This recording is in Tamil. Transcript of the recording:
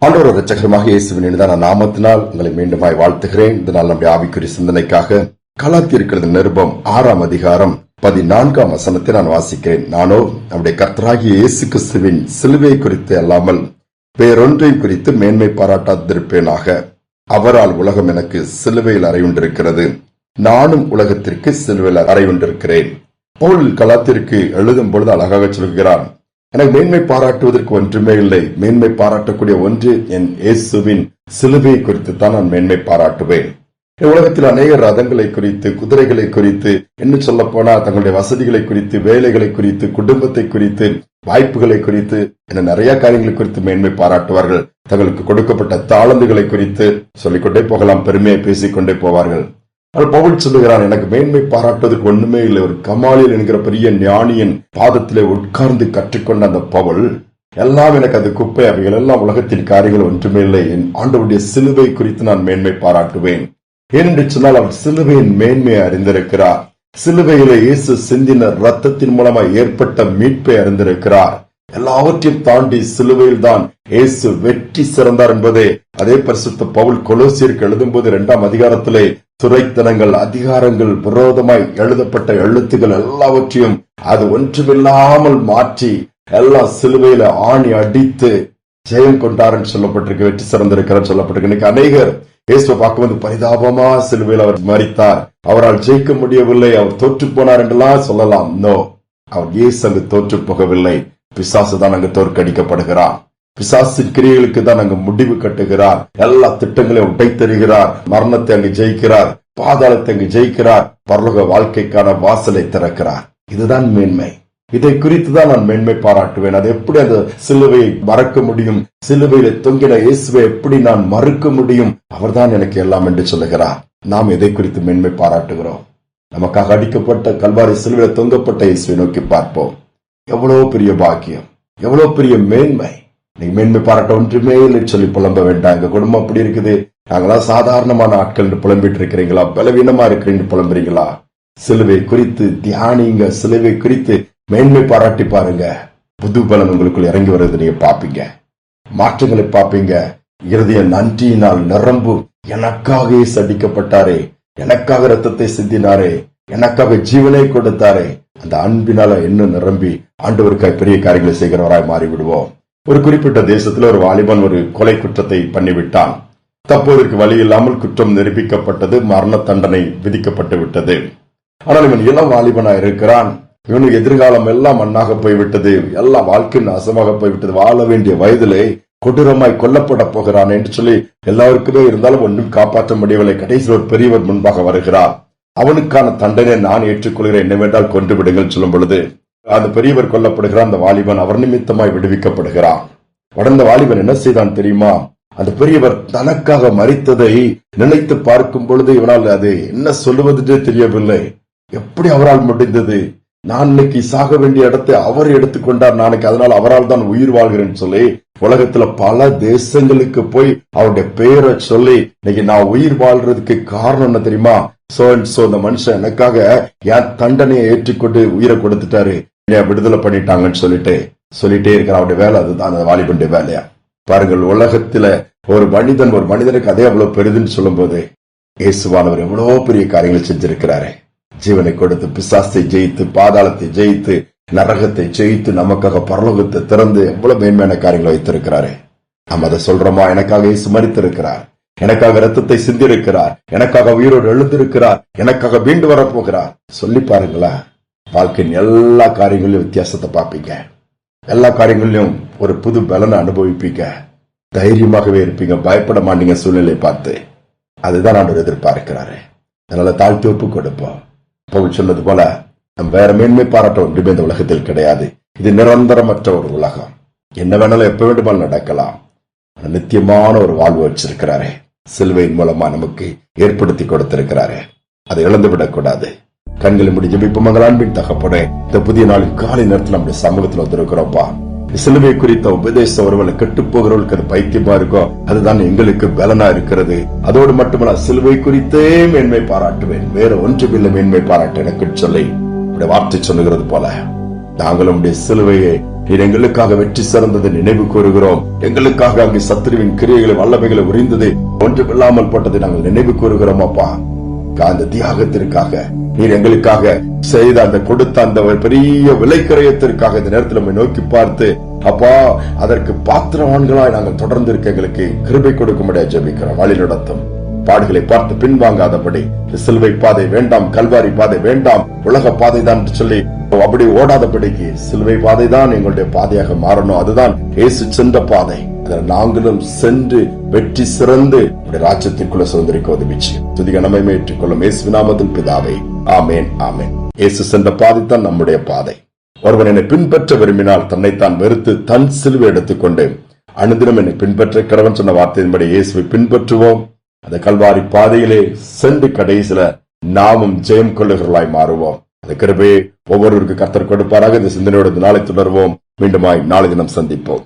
ஆண்டவர் இரட்சகருமாக இயேசுவின் இனிதான நாமத்தினால் உங்களை மீண்டுமாய் வாழ்த்துகிறேன். இந்த நாள் நம்முடைய ஆவிக்குரிய சிந்தனைக்காக கலாத்தியர் நிருபம் 6ஆம் அதிகாரம் 14ஆம் வசனத்தை நான் வாசிக்கிறேன். நானோ நம்முடைய கர்த்தராகிய இயேசு கிறிஸ்துவின் சிலுவை குறித்து அல்லாமல் வேறொன்றையும் குறித்து மேன்மை பாராட்டாதிருப்பேனாக. அவரால் உலகம் எனக்கு சிலுவையில் அறையுண்டிருக்கிறது, நானும் உலகத்திற்கு சிலுவையில் அறையுண்டிருக்கிறேன். பவுல் கலாத்திற்கு எழுதும் பொழுது அழகாக சொல்கிறான், எனக்கு மேன்மை பாராட்டுவதற்கு ஒன்றுமே இல்லை, மேன்மை பாராட்டக்கூடிய ஒன்று என் இயேசுவின் சிலுவை குறித்து தான் நான் மேன்மை பாராட்டுவேன். உலகத்தில் அநேக ரதங்களை குறித்து, குதிரைகளை குறித்து, என்ன சொல்ல போனா தங்களுடைய வசதிகளை குறித்து, வேலைகளை குறித்து, குடும்பத்தை குறித்து, வாய்ப்புகளை குறித்து, என நிறைய காரியங்களை குறித்து மேன்மை பாராட்டுவார்கள். தங்களுக்கு கொடுக்கப்பட்ட தாளந்துகளை குறித்து சொல்லிக்கொண்டே போகலாம், பெருமையை பேசிக்கொண்டே போவார்கள். பவுல் சொல்லுகிறான், எனக்கு மேன்மை பாராட்டுவதற்கு ஒண்ணுமே இல்லை. ஒரு கமாலியல் என்கிற பெரிய ஞானியின் பாதத்திலே உட்கார்ந்து கற்றுக்கொண்ட அந்த பவுல், எல்லாம் எனக்கு அது குப்பை, அவைகள் எல்லாம் உலகத்தின் காரியங்கள் ஒன்றுமே இல்லை, என் ஆண்டவருடைய சிலுவை குறித்து நான் மேன்மை பாராட்டுவேன். ஏனென்று சொன்னால் அவர் சிலுவையின் மேன்மையை அறிந்திருக்கிறார். சிலுவையிலே இயேசு சிந்தின ரத்தத்தின் மூலமாக ஏற்பட்ட மீட்பை அறிந்திருக்கிறார். எல்லாவற்றையும் தாண்டி சிலுவையில் தான் இயேசு வெற்றி சிறந்தார் என்பதே அதே பரிசுத்த பவுல் கொலோசியருக்கு எழுதும்போது 2ஆம் அதிகாரத்திலே துரைத்தனங்கள், அதிகாரங்கள், விரோதமாய் எழுதப்பட்ட எழுத்துக்கள் எல்லாவற்றையும் அது ஒன்றுமில்லாமல் மாற்றி எல்லாம் சிலுவையில ஆணி அடித்து ஜெயம் கொண்டாருன்னு சொல்லப்பட்டிருக்கு, வெற்றி சிறந்திருக்கிறார் சொல்லப்பட்டிருக்கு. இன்னைக்கு அநேகர் இயேசுவை பார்க்கும்போது பரிதாபமா சிலுவையில் அவர் மரித்தார், அவரால் ஜெயிக்க முடியவில்லை, அவர் தோற்று போனார் என்றெல்லாம் சொல்லலாம். நோ, அவர் இயேசு அங்கு தோற்று போகவில்லை. பிசாசு தான் அங்கு தோற்கடிக்கப்படுகிறார். பிசாசின் கிரியைகளுக்கு தான் அங்கு முடிவு கட்டுகிறார். எல்லா திட்டங்களையும் உடைத்தருகிறார். மரணத்தை அங்கு ஜெயிக்கிறார், பாதாளத்தை அங்கு ஜெயிக்கிறார், பரலோக வாழ்க்கைக்கான வாசலை திறக்கிறார். இதுதான் மேன்மை. இதை குறித்துதான் நான் மேன்மை பாராட்டுவேன். அது எப்படி அந்த சிலுவையை மறக்க முடியும்? சிலுவையில தொங்கின இயேசுவை எப்படி நான் மறுக்க முடியும்? அவர்தான் எனக்கு எல்லாம் என்று சொல்லுகிறார். நாம் எதை குறித்து மேன்மை பாராட்டுகிறோம்? நமக்காக அடிக்கப்பட்ட கல்வாரி சிலுவையில தொங்கப்பட்ட இயேசுவை நோக்கி பார்ப்போம். எவ்வளவு பெரிய பாக்கியம், எவ்வளவு பெரிய மேன்மை. நீங்க மேன்மை பாராட்ட ஒன்றுமே இல்லை சொல்லி புலம்ப வேண்டாம். எங்க குடும்பம் அப்படி இருக்குது, நாங்களாம் சாதாரணமான ஆட்கள் என்று புலம்பிட்டு இருக்கிறீங்களா? பலவீனமா இருக்கிறீங்க புலம்புறீங்களா? சிலுவை குறித்து தியானிங்க, சிலுவை குறித்து மேன்மை பாராட்டி பாருங்க. புது பலன் உங்களுக்குள் இறங்கி வருவது நீங்க பாப்பீங்க, மாற்றங்களை பாப்பீங்க. இருதய நன்றியினால் நிரம்பும். எனக்காக சடிக்கப்பட்டாரே, எனக்காக ரத்தத்தை சிந்தினாரே, எனக்காக ஜீவனை கொடுத்தாரே, அந்த அன்பினால இன்னும் நிரம்பி ஆண்டவருக்காய் பெரிய காரியங்களை செய்கிறவராய் மாறிவிடுவோம். ஒரு குறிப்பிட்ட தேசத்துல ஒரு வாலிபன் ஒரு கொலை குற்றத்தை பண்ணிவிட்டான். தற்போதற்கு வழி இல்லாமல் குற்றம் நிரூபிக்கப்பட்டது, மரண தண்டனை விதிக்கப்பட்டு விட்டது. ஆனால் இவன் இளம் வாலிபனா இருக்கிறான். இவனுக்கு எதிர்காலம் எல்லாம் மண்ணாக போய்விட்டது, எல்லாம் வாழ்க்கை நாசமாக போய்விட்டது. வாழ வேண்டிய வயதிலே கொடூரமாய் கொல்லப்பட போகிறான் என்று சொல்லி எல்லாருக்குமே இருந்தாலும் ஒன்றும் காப்பாற்ற முடியவில்லை. கடைசியில் ஒரு பெரியவர் முன்பாக வருகிறார். அவனுக்கான தண்டனை நான் ஏற்றுக்கொள்கிறேன், என்னவென்றால் கொன்று விடுங்கள் சொல்லும் பொழுது அந்த பெரியவர் கொல்லப்படுகிறான். அந்த வாலிபன் அவர் நிமித்தமாய் விடுவிக்கப்படுகிறான். உடனே வாலிபன் என்ன செய்தான் தெரியுமா? அந்த பெரியவர் தனக்காக மரித்ததை நினைத்து பார்க்கும் பொழுது இவனால் அது என்ன சொல்லுவது தெரியவில்லை. எப்படி அவரால் முடிந்தது? நான் இன்னைக்கு சாக வேண்டிய இடத்தை அவர் எடுத்துக்கொண்டார், நாளைக்கு அதனால் அவரால் தான் உயிர் வாழ்கிறேன்னு சொல்லி உலகத்துல பல தேசங்களுக்கு போய் அவருடைய பெயரை சொல்லி இன்னைக்கு நான் உயிர் வாழ்றதுக்கு காரணம் என்ன தெரியுமா? சோ இந்த மனுஷன் எனக்காக என் தண்டனையை ஏற்றுக்கொண்டு உயிரை கொடுத்துட்டாரு, விடுதலை பண்ணிட்டாங்கன்னு சொல்லிட்டே இருக்கிற அவருடைய வேலை. அதுதான் அந்த வாலிபனுடைய வேலையா. பாருங்கள், உலகத்துல ஒரு மனிதனுக்கு அதே அவ்வளவு பெரிதுன்னு சொல்லும் போது இயேசுவானவர் எவ்வளவு பெரிய காரியங்களை செஞ்சிருக்கிறாரு. ஜீவனை கொடுத்து, பிசாசை ஜெயித்து, பாதாளத்தை ஜெயித்து, நரகத்தை ஜெயித்து, நமக்காக பரலோகத்தை திறந்து எவ்வளவு மேன்மையான காரியங்களை வைத்திருக்கிறாரு. நம்ம அதை சொல்றோமா? எனக்காக இயேசு மரித்திருக்கிறார், எனக்காக ரத்தத்தை சிந்திருக்கிறார், எனக்காக உயிரோடு எழுந்திருக்கிறார், எனக்காக மீண்டு வரப்போகிறார். சொல்லி பாருங்களா, வாழ்க்கையின் எல்லா காரியங்களிலும் வித்தியாசத்தை பார்ப்பீங்க. எல்லா காரியங்களிலும் ஒரு புது பலனை அனுபவிப்பீங்க. தைரியமாகவே இருப்பீங்க, பயப்பட மாட்டீங்க சூழ்நிலை பார்த்து. அதுதான் ஆண்டவர் எதிர்பார்க்கிறாரு. அதனால தாழ்த்தி ஒப்பு கொடுப்போம். பவுல் சொன்னது போல நம் வேற மேன்மை பாராட்ட ஒன்றுமே இந்த உலகத்தில் கிடையாது. இது நிரந்தரமற்ற ஒரு உலகம். என்ன வேணாலும் எப்ப வேண்டுமானாலும் நடக்கலாம். நித்தியமான ஒரு வாழ்வு வச்சிருக்கிறாரு. சிலுவையின் மூலமா நமக்கு ஏற்படுத்தி கொடுத்திருக்கிறாரு. அதை இழந்துவிடக் கூடாது. கண்களை முடி ஜெபிப்போம். மங்கள் அன்பின் தகப்பனே, இந்த புதிய நாளின் காலை நேரத்தில் நம்முடைய சமூகத்தில் வந்திருக்கிறோம்ப்பா. சிலுவை குறித்த உபதேசம் ஒருவரை கெட்டு போகிறவர்களுக்கு அது பைத்தியமா இருக்கும். அதுதான் எங்களுக்கு பலனா இருக்கிறது. அதோடு மட்டுமல்ல, சிலுவை குறித்தே மேன்மை பாராட்டுவேன், வேற ஒன்றுமில்லை மேன்மை பாராட்ட எனக்கு சொல்லி வார்த்தை சொல்லுகிறது போல நாங்களும் சிலுவையை நீர் எங்களுக்காக வெற்றி சிறந்தது நினைவு கூறுகிறோம். எங்களுக்காக அங்கு சத்துருவின் கிரியைகளை வல்லமைகளை உரிந்தது ஒன்றுமில்லாமல் போட்டதை நாங்கள் நினைவு கூறுகிறோம். அப்பா, அந்த தியாகத்திற்காக நீர் எங்களுக்காக செய்த அந்த கொடுத்த அந்த பெரிய விலைக்கரையத்திற்காக இந்த நேரத்தில் நம்மை நோக்கி பார்த்து, அப்பா, அதற்கு பாத்திரவான்களாய் நாங்கள் தொடர்ந்து இருக்க எங்களுக்கு கிருபை கொடுக்கும்படியா ஜெபிக்கிறோம். வழி நடத்தும். பாடுகளை பார்த்து பின்வாங்காதபடி, சிலுவை பாதை வேண்டாம், கல்வாரி பாதை வேண்டாம், உலக பாதை தான் சொல்லி அப்படி ஓடாதபடிக்கு சிலுவை பாதை தான் எங்களுடைய பாதையாக மாறணும். அதுதான் இயேசு சென்ற பாதை. அதில் நாங்களும் சென்று வெற்றி சிறந்து ராஜ்யத்திற்குள்ள சுதந்திரிக்க உதவிச்சு துதிக நம்மை ஏற்றுக்கொள்ளும் இயேசு நாமத்தில் பிதாவே, ஆமேன், ஆமேன். இயேசு சென்ற பாதை தான் நம்முடைய பாதை. ஒருவன் என்னை பின்பற்ற விரும்பினால் தன்னைத்தான் வெறுத்து தன் சிலுவை எடுத்துக்கொண்டு அனுதினம் என்னை பின்பற்ற கடவன் சொன்ன வார்த்தையின்படி இயேசுவை பின்பற்றுவோம். அந்த கல்வாரி பாதையிலே சென்று கடைசியில நாமும் ஜெயம் கொள்ளுகிறவர்களாய் மாறுவோம். அந்த கிருபையை ஒவ்வொருவருக்கு கர்த்தர் கொடுப்பாராக. இந்த சிந்தனையோடு நாளை தொடர்வோம். மீண்டுமாய் நாளை தினம் சந்திப்போம்.